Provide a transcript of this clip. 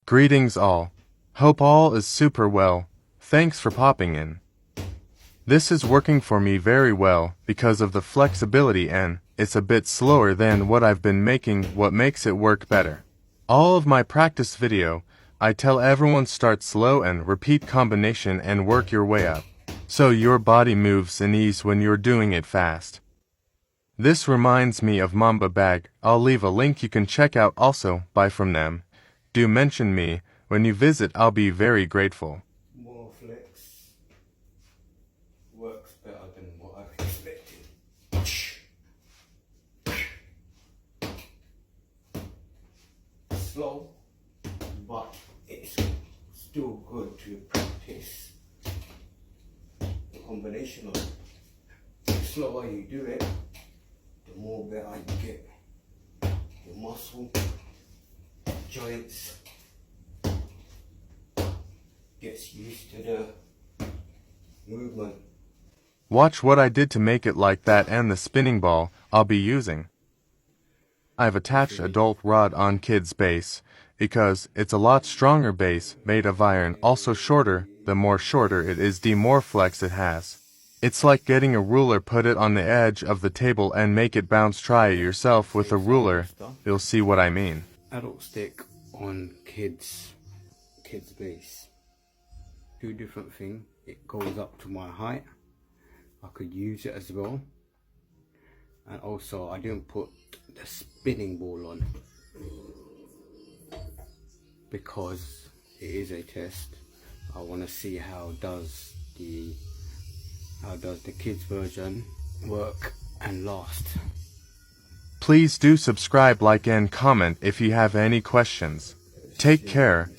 Greetings all. Hope all is super well. Thanks for popping in. This is working for me very well because of the flexibility and it's a bit slower than what I've been making, what makes it work better. All of my practice video, I tell everyone start slow and repeat combination and work your way up. So your body moves in ease when you're doing it fast. This reminds me of Mamba Bag. I'll leave a link you can check out also, buy from them. Do mention me when you visit, I'll be very grateful. More flex works better than what I expected. Slow, but it's still good to practice the combination of it. The slower you do it, the more better you get. Your muscle, joints gets used to the movement. Watch what I did to make it like that and the spinning ball I'll be using. I've attached adult rod on kid's base because it's a lot stronger base made of iron, also shorter. The more shorter it is, the more flex it has. It's like getting a ruler, put it on the edge of the table and make it bounce. Try it yourself with a ruler, you'll see what I mean. Adult stick on kids base. Two different things. It goes up to my height. I could use it as well. And also I didn't put the spinning ball on because it is a test. I want to see how does the kids version work and last. Please do subscribe, like and comment if you have any questions. Take care.